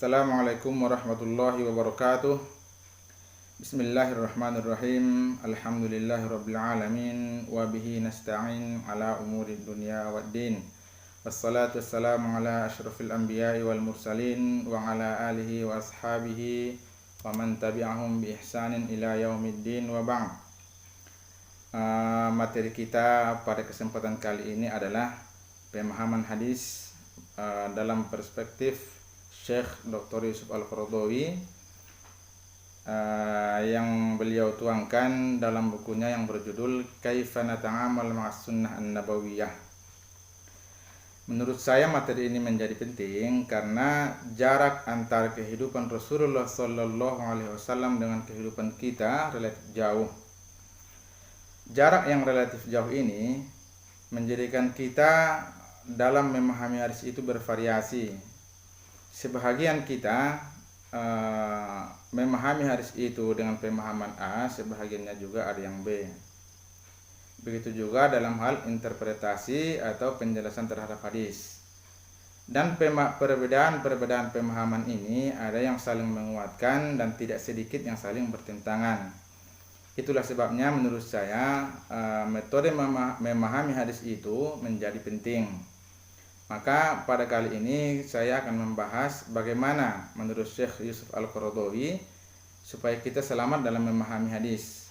Assalamualaikum warahmatullahi wabarakatuh. Bismillahirrahmanirrahim. Alhamdulillahirabbil alamin wa bihi nasta'in ala umuri dunya waddin. Wassalatu wassalamu ala asyrafil anbiya'i wal mursalin wa ala alihi wa ashabihi wa man tabi'ahum bi ihsanin ila yaumiddin wa ba'd. Materi kita pada kesempatan kali ini adalah pemahaman hadis dalam perspektif Syekh Dr. Yusuf Al-Qaradawi yang beliau tuangkan dalam bukunya yang berjudul Kaifa Nata'amal Ma'as Sunnah An-Nabawiyah. Menurut saya materi ini menjadi penting karena jarak antara kehidupan Rasulullah SAW dengan kehidupan kita relatif jauh. Jarak yang relatif jauh ini menjadikan kita dalam memahami hadis itu bervariasi. Sebahagian kita memahami hadis itu dengan pemahaman A, sebahagiannya juga ada yang B. Begitu juga dalam hal interpretasi atau penjelasan terhadap hadis. Dan perbedaan pemahaman ini ada yang saling menguatkan dan tidak sedikit yang saling bertentangan. Itulah sebabnya menurut saya metode memahami hadis itu menjadi penting. Maka pada kali ini saya akan membahas bagaimana menurut Syekh Yusuf Al-Qaradawi supaya kita selamat dalam memahami hadis.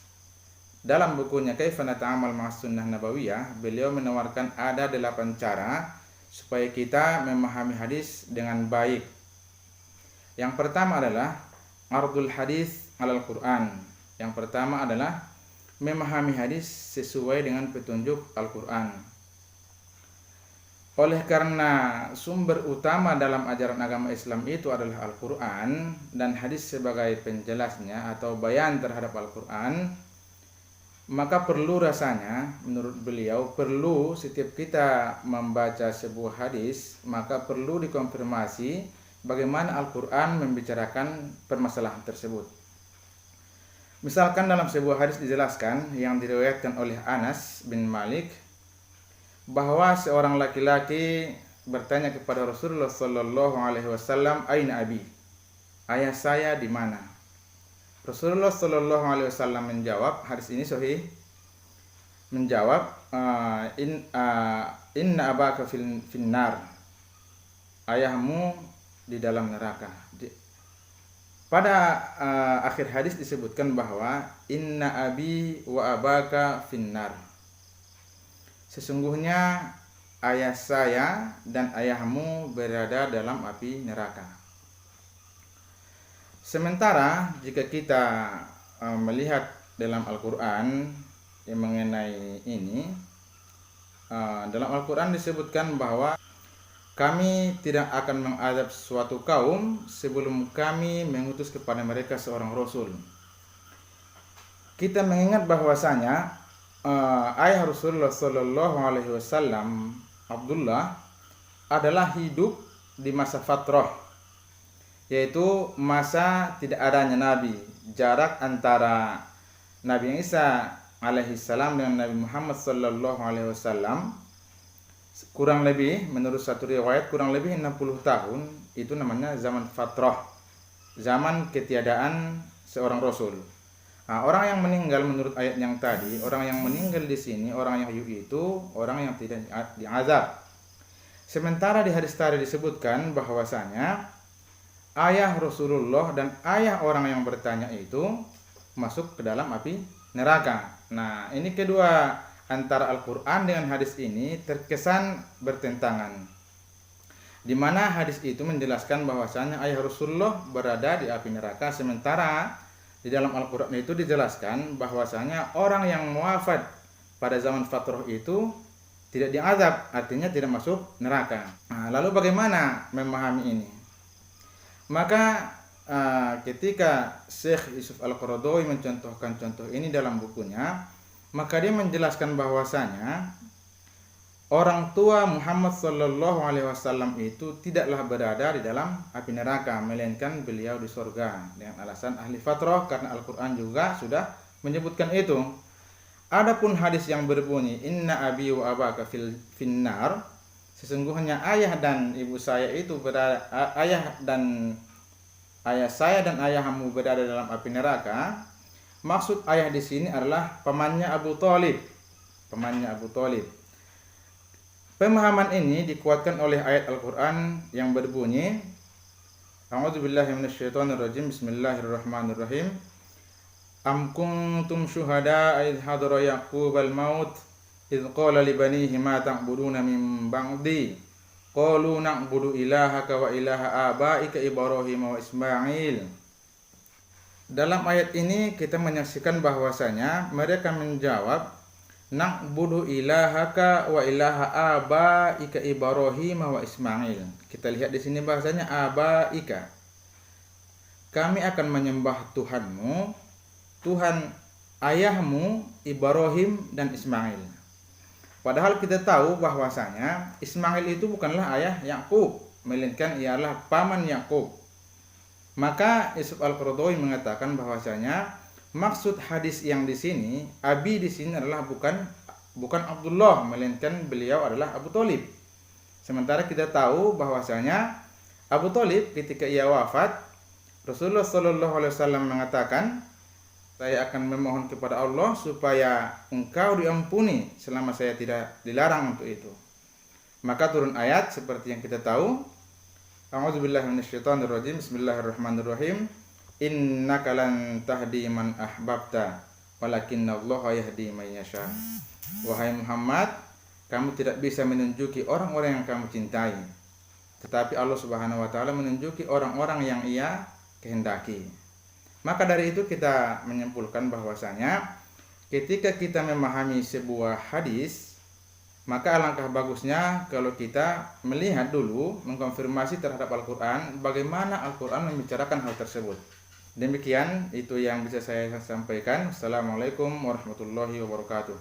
Dalam bukunya Kaifa Nata'amal Ma'as Sunnah Nabawiyah, beliau menawarkan ada 8 cara supaya kita memahami hadis dengan baik. Yang pertama adalah ardul hadis alal Quran. Yang pertama adalah memahami hadis sesuai dengan petunjuk Al-Quran. Oleh karena sumber utama dalam ajaran agama Islam itu adalah Al-Quran dan hadis sebagai penjelasnya atau bayan terhadap Al-Quran, maka perlu rasanya menurut beliau setiap kita membaca sebuah hadis maka perlu dikonfirmasi bagaimana Al-Quran membicarakan permasalahan tersebut. Misalkan dalam sebuah hadis dijelaskan yang diriwayatkan oleh Anas bin Malik bahwa seorang laki-laki bertanya kepada Rasulullah sallallahu alaihi wasallam, "Aina abi?" Ayah saya di mana? Rasulullah sallallahu alaihi wasallam menjawab, hadis ini sahih. Menjawab, "Inna abaka finnar." Ayahmu di dalam neraka. Pada akhir hadis disebutkan bahwa inna abi wa abaka finnar. Sesungguhnya ayah saya dan ayahmu berada dalam api neraka. Sementara jika kita melihat dalam Al-Quran yang mengenai ini, dalam Al-Quran disebutkan bahwa kami tidak akan mengadab suatu kaum sebelum kami mengutus kepada mereka seorang Rasul. Kita mengingat bahwasanya ayah Rasulullah Sallallahu Alaihi Wasallam Abdullah adalah hidup di masa fatrah, yaitu masa tidak adanya Nabi. Jarak antara Nabi Isa alaihissalam dengan Nabi Muhammad Sallallahu Alaihi Wasallam kurang lebih, menurut satu riwayat kurang lebih 60 tahun. Itu namanya zaman fatrah, zaman ketiadaan seorang Rasul. Nah, orang yang meninggal menurut ayat yang tadi, orang yang meninggal di sini, orang yang hidup itu orang yang tidak diazab. Sementara di hadis tadi disebutkan bahwasanya ayah Rasulullah dan ayah orang yang bertanya itu masuk ke dalam api neraka. Nah, ini kedua antara Al-Quran dengan hadis ini terkesan bertentangan. Di mana hadis itu menjelaskan bahwasanya ayah Rasulullah berada di api neraka, sementara di dalam Al-Quran itu dijelaskan bahwasanya orang yang wafat pada zaman fatrah itu tidak diazab, artinya tidak masuk neraka. Nah, lalu bagaimana memahami ini? Maka ketika Syekh Yusuf Al-Qaradawi mencontohkan contoh ini dalam bukunya, maka dia menjelaskan bahwasanya orang tua Muhammad Sallallahu Alaihi Wasallam itu tidaklah berada di dalam api neraka, melainkan beliau di surga dengan alasan ahli fatrah, karena Al-Quran juga sudah menyebutkan itu. Adapun hadis yang berbunyi inna abi wa abaka finnar, sesungguhnya ayah dan ibu saya itu berada, ayah dan ayah saya dan ayahmu berada dalam api neraka, maksud ayah di sini adalah pamannya Abu Thalib. Pamannya Abu Thalib. Pemahaman ini dikuatkan oleh ayat Al-Qur'an yang berbunyi, A'udzubillahi minasyaitonirrajim. Bismillahirrahmanirrahim. Am kuntum syuhada idh hadara Yaqubal maut idh qala li banihi ma ta'buduna min ba'di qalu na'budu ilahaka wa ilaha abaika Ibrahim wa Ismail. Dalam ayat ini kita menyaksikan bahwasanya mereka menjawab na'budu ilahaka wa ilaha abaika Ibrahim wa Ismail. Kita lihat di sini bahasanya abaika. Kami akan menyembah Tuhanmu, Tuhan ayahmu Ibrahim dan Ismail. Padahal kita tahu bahwasanya Ismail itu bukanlah ayah Yakub, melainkan ialah paman Yakub. Maka Yusuf Al-Qaradawi mengatakan bahwasanya maksud hadis yang di sini, Abi di sini adalah bukan Abdullah, melainkan beliau adalah Abu Thalib. Sementara kita tahu bahwasanya Abu Thalib ketika ia wafat, Rasulullah Shallallahu Alaihi Wasallam mengatakan, saya akan memohon kepada Allah supaya engkau diampuni selama saya tidak dilarang untuk itu. Maka turun ayat seperti yang kita tahu. A'udzubillahi minasyaitonirrajim. Bismillahirrahmanirrahim. Innaka lan tahdi man ahbabta walakinnallaha yahdi man yasha. Wahai Muhammad, kamu tidak bisa menunjuki orang-orang yang kamu cintai, tetapi Allah Subhanahu wa taala menunjuki orang-orang yang Ia kehendaki. Maka dari itu kita menyimpulkan bahwasanya ketika kita memahami sebuah hadis, maka alangkah bagusnya kalau kita melihat dulu, mengkonfirmasi terhadap Al-Quran, bagaimana Al-Quran membicarakan hal tersebut. Demikian itu yang bisa saya sampaikan. Assalamualaikum warahmatullahi wabarakatuh.